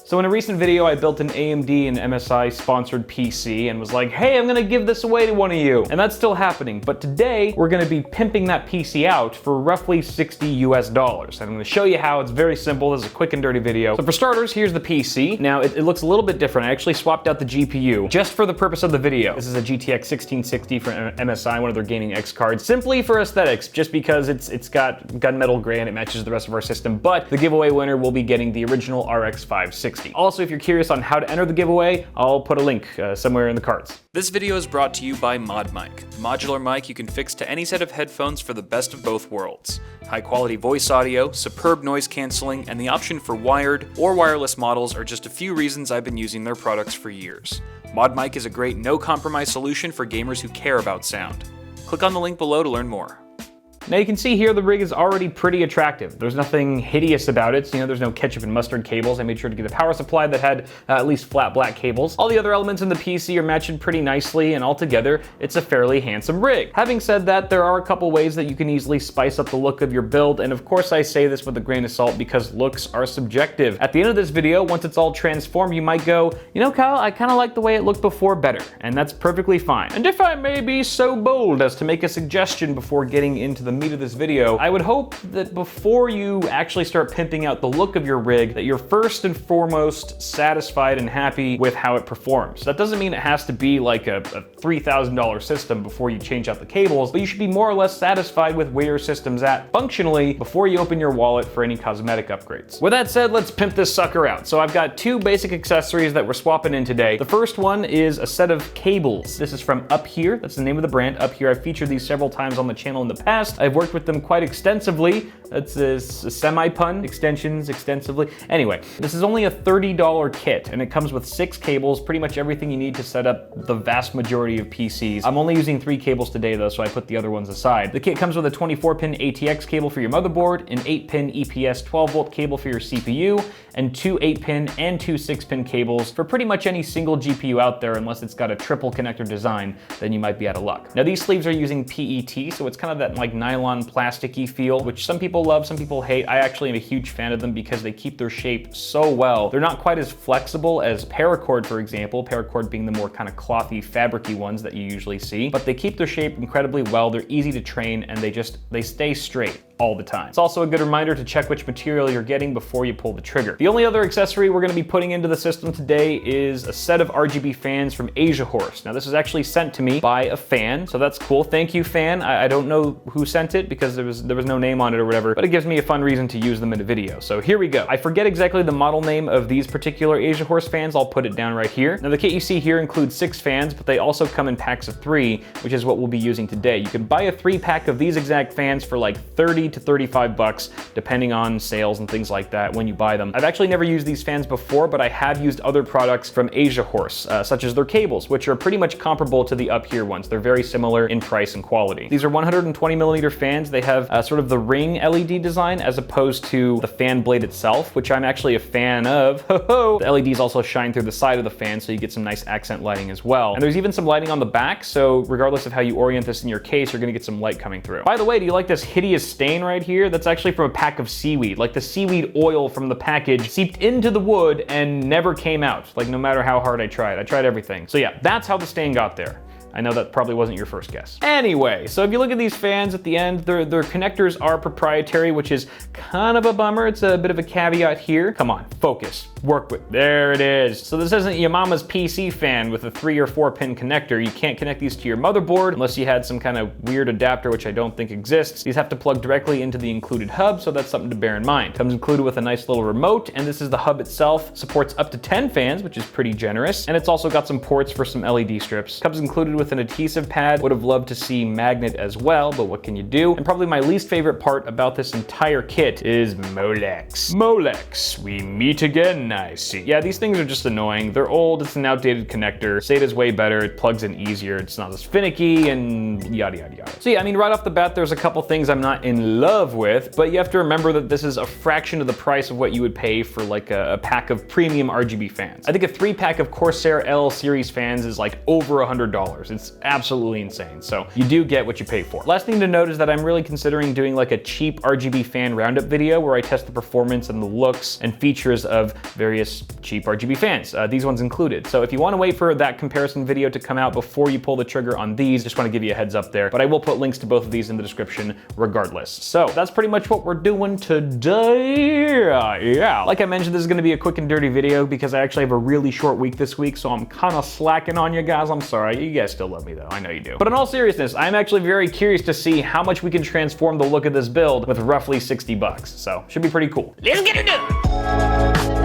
So in a recent video, I built an AMD and MSI sponsored PC and was like, hey, I'm gonna give this away to one of you. And that's still happening, but today we're gonna be pimping that PC out for roughly $60 US. And I'm gonna show you how. It's very simple. This is a quick and dirty video. So for starters, here's the PC. Now it looks a little bit different. I actually swapped out the GPU just for the purpose of the video. This is a GTX 1660 for MSI, one of their gaming X cards, simply for aesthetics, just because it's got gunmetal gray and it matches the rest of our system. But the giveaway winner will be getting the original RX 560. Also, if you're curious on how to enter the giveaway, I'll put a link somewhere in the cards. This video is brought to you by ModMic, the modular mic you can fix to any set of headphones for the best of both worlds. High quality voice audio, superb noise cancelling, and the option for wired or wireless models are just a few reasons I've been using their products for years. ModMic is a great no-compromise solution for gamers who care about sound. Click on the link below to learn more. Now you can see here the rig is already pretty attractive. There's nothing hideous about it. So, there's no ketchup and mustard cables. I made sure to get a power supply that had at least flat black cables. All the other elements in the PC are matched pretty nicely, and altogether, it's a fairly handsome rig. Having said that, there are a couple ways that you can easily spice up the look of your build, and of course I say this with a grain of salt because looks are subjective. At the end of this video, once it's all transformed, you might go, Kyle, I kind of like the way it looked before better, and that's perfectly fine. And if I may be so bold as to make a suggestion before getting into the meat of this video, I would hope that before you actually start pimping out the look of your rig, that you're first and foremost satisfied and happy with how it performs. That doesn't mean it has to be like a $3,000 system before you change out the cables, but you should be more or less satisfied with where your system's at functionally before you open your wallet for any cosmetic upgrades. With that said, let's pimp this sucker out. So I've got two basic accessories that we're swapping in today. The first one is a set of cables. This is from Up Here. That's the name of the brand, Up Here. I've featured these several times on the channel in the past. I've worked with them quite extensively. That's a semi-pun, extensions extensively. Anyway, this is only a $30 kit, and it comes with 6 cables, pretty much everything you need to set up the vast majority of PCs. I'm only using 3 cables today though, so I put the other ones aside. The kit comes with a 24-pin ATX cable for your motherboard, an 8-pin EPS 12-volt cable for your CPU, and 2 8-pin and 2 6-pin cables for pretty much any single GPU out there, unless it's got a triple connector design, then you might be out of luck. Now these sleeves are using PET, so it's kind of that like nylon plasticky feel, which some people love, some people hate. I actually am a huge fan of them because they keep their shape so well. They're not quite as flexible as paracord, for example, paracord being the more kind of clothy, fabricy ones that you usually see, but they keep their shape incredibly well. They're easy to train, and they stay straight all the time. It's also a good reminder to check which material you're getting before you pull the trigger. The only other accessory we're going to be putting into the system today is a set of RGB fans from Asia Horse. Now this is actually sent to me by a fan, so that's cool. Thank you, fan. I don't know who sent it because there was no name on it or whatever, but it gives me a fun reason to use them in a video. So here we go. I forget exactly the model name of these particular Asia Horse fans. I'll put it down right here. Now the kit you see here includes 6 fans, but they also come in packs of 3, which is what we'll be using today. You can buy a 3-pack of these exact fans for like 30 to 35 bucks, depending on sales and things like that when you buy them. I've actually never used these fans before, but I have used other products from Asia Horse, such as their cables, which are pretty much comparable to the Up Here ones. They're very similar in price and quality. These are 120 millimeter fans. They have sort of the ring LED design as opposed to the fan blade itself, which I'm actually a fan of. The LEDs also shine through the side of the fan, so you get some nice accent lighting as well. And there's even some lighting on the back, so regardless of how you orient this in your case, you're gonna get some light coming through. By the way, do you like this hideous stain right here? That's actually from a pack of seaweed. Like the seaweed oil from the package seeped into the wood and never came out. Like no matter how hard I tried everything. So yeah, that's how the stain got there. I know that probably wasn't your first guess. Anyway, so if you look at these fans at the end, their connectors are proprietary, which is kind of a bummer. It's a bit of a caveat here. Come on, focus, work with, there it is. So this isn't your mama's PC fan with a 3 or 4 pin connector. You can't connect these to your motherboard unless you had some kind of weird adapter, which I don't think exists. These have to plug directly into the included hub, so that's something to bear in mind. Comes included with a nice little remote, and this is the hub itself. Supports up to 10 fans, which is pretty generous. And it's also got some ports for some LED strips. Comes included with an adhesive pad. Would have loved to see magnet as well, but what can you do? And probably my least favorite part about this entire kit is Molex. Molex, we meet again, I see. Yeah, these things are just annoying. They're old, it's an outdated connector. SATA's way better, it plugs in easier, it's not as finicky, and yada yada yada. So yeah, I mean, right off the bat, there's a couple things I'm not in love with, but you have to remember that this is a fraction of the price of what you would pay for like a pack of premium RGB fans. I think a 3-pack of Corsair L series fans is like over $100. $60. It's absolutely insane. So you do get what you pay for. Last thing to note is that I'm really considering doing like a cheap RGB fan roundup video where I test the performance and the looks and features of various cheap RGB fans, these ones included. So if you want to wait for that comparison video to come out before you pull the trigger on these, just want to give you a heads up there, but I will put links to both of these in the description regardless. So that's pretty much what we're doing today. Yeah, like I mentioned, this is going to be a quick and dirty video because I actually have a really short week this week, so I'm kind of slacking on you guys. I'm sorry. You guys still love me though. I know you do. But in all seriousness, I'm actually very curious to see how much we can transform the look of this build with roughly $60. So should be pretty cool. Let's get it done.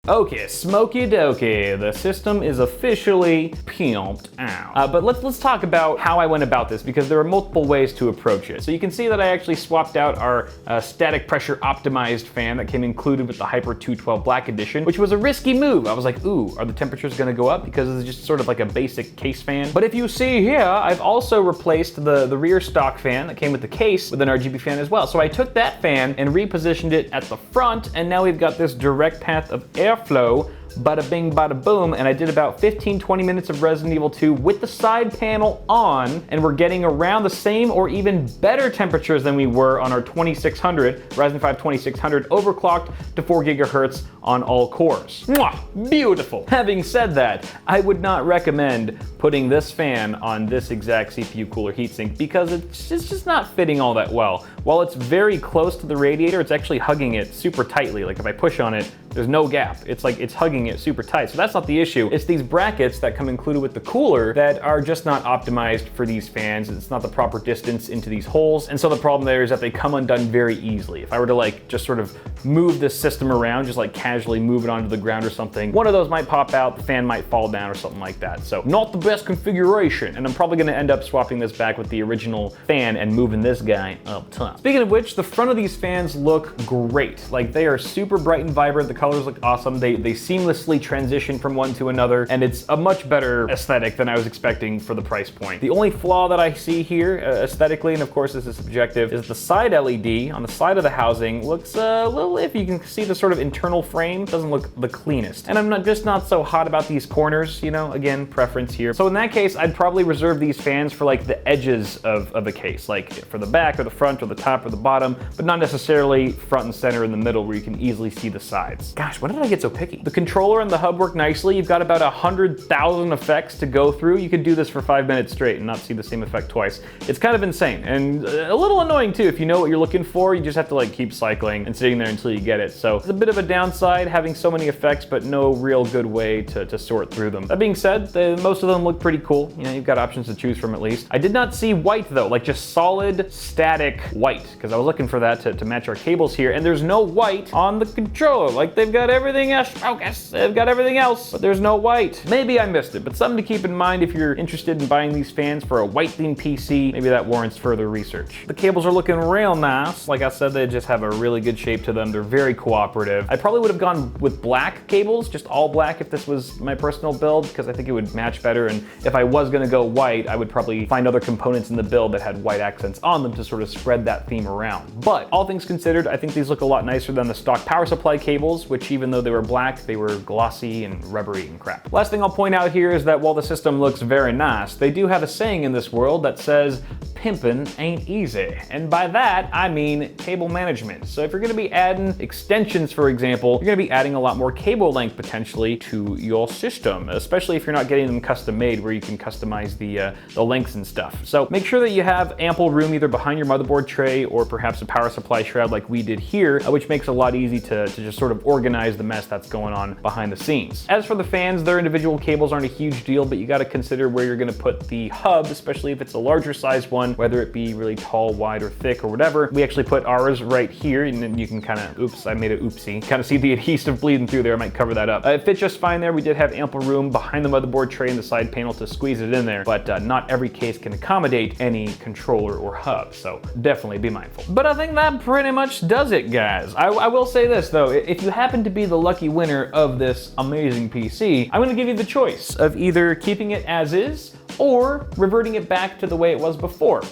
Okay, smoky dokey, the system is officially pimped out. But let's talk about how I went about this because there are multiple ways to approach it. So you can see that I actually swapped out our static pressure optimized fan that came included with the Hyper 212 Black Edition, which was a risky move. I was like, ooh, are the temperatures gonna go up? Because it's just sort of like a basic case fan. But if you see here, I've also replaced the rear stock fan that came with the case with an RGB fan as well. So I took that fan and repositioned it at the front, and now we've got this direct path of airflow, bada bing, bada boom, and I did about 15-20 minutes of Resident Evil 2 with the side panel on, and we're getting around the same or even better temperatures than we were on our 2600, Ryzen 5 2600, overclocked to 4 gigahertz on all cores. Mwah! Beautiful. Having said that, I would not recommend putting this fan on this exact CPU cooler heatsink because it's just not fitting all that well. While it's very close to the radiator, it's actually hugging it super tightly. Like if I push on it, there's no gap. It's like it's hugging it super tight. So that's not the issue. It's these brackets that come included with the cooler that are just not optimized for these fans. It's not the proper distance into these holes. And so the problem there is that they come undone very easily. If I were to like just sort of move this system around, just like casually move it onto the ground or something, one of those might pop out, the fan might fall down or something like that. So not the best configuration. And I'm probably gonna end up swapping this back with the original fan and moving this guy up top. Speaking of which, the front of these fans look great. Like they are super bright and vibrant. The colors look awesome. They seamlessly transition from one to another, and it's a much better aesthetic than I was expecting for the price point. The only flaw that I see here aesthetically, and of course this is subjective, is the side LED on the side of the housing looks a little iffy. You can see the sort of internal frame doesn't look the cleanest. And I'm just not so hot about these corners, you know, again, preference here. So in that case, I'd probably reserve these fans for like the edges of the case, like for the back or the front or the top or the bottom, but not necessarily front and center in the middle where you can easily see the sides. Gosh, when did I get so picky? The controller and the hub work nicely. You've got about 100,000 effects to go through. You could do this for 5 minutes straight and not see the same effect twice. It's kind of insane and a little annoying too. If you know what you're looking for, you just have to like keep cycling and sitting there until you get it. So it's a bit of a downside having so many effects, but no real good way to sort through them. That being said, most of them look pretty cool. You know, you've got options to choose from at least. I did not see white though, like just solid static white, because I was looking for that to match our cables here, and there's no white on the controller. Like they've got everything else focused. nice. They've got everything else, but there's no white. Maybe I missed it, but something to keep in mind if you're interested in buying these fans for a white themed PC, maybe that warrants further research. The cables are looking real nice. Like I said, they just have a really good shape to them. They're very cooperative. I probably would have gone with black cables, just all black if this was my personal build, because I think it would match better. And if I was gonna go white, I would probably find other components in the build that had white accents on them to sort of spread that theme around. But all things considered, I think these look a lot nicer than the stock power supply cables, which even though they were black, they were glossy and rubbery and crap. Last thing I'll point out here is that while the system looks very nice, they do have a saying in this world that says, "Pimpin' ain't easy." And by that, I mean cable management. So if you're gonna be adding extensions, for example, you're gonna be adding a lot more cable length potentially to your system, especially if you're not getting them custom made where you can customize the lengths and stuff. So make sure that you have ample room either behind your motherboard tray or perhaps a power supply shroud like we did here, which makes it a lot easy to just sort of organize the mess that's going on behind the scenes. As for the fans, their individual cables aren't a huge deal, but you gotta consider where you're gonna put the hub, especially if it's a larger size one, whether it be really tall, wide, or thick, or whatever. We actually put ours right here, and then you can kind of, oops, I made an oopsie, kind of see the adhesive bleeding through there. I might cover that up. It fits just fine there. We did have ample room behind the motherboard tray and the side panel to squeeze it in there, but not every case can accommodate any controller or hub, so definitely be mindful. But I think that pretty much does it, guys. I will say this, though. If you happen to be the lucky winner of this amazing PC, I'm going to give you the choice of either keeping it as is or reverting it back to the way it was before.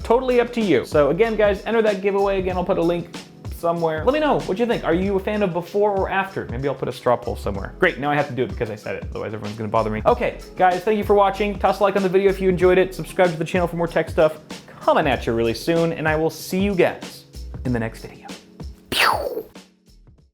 Totally up to you. So again, guys, enter that giveaway. Again, I'll put a link somewhere. Let me know what you think. Are you a fan of before or after? Maybe I'll put a straw poll somewhere. Great, now I have to do it because I said it. Otherwise everyone's gonna bother me. Okay, guys, thank you for watching. Toss a like on the video if you enjoyed it. Subscribe to the channel for more tech stuff coming at you really soon, and I will see you guys in the next video.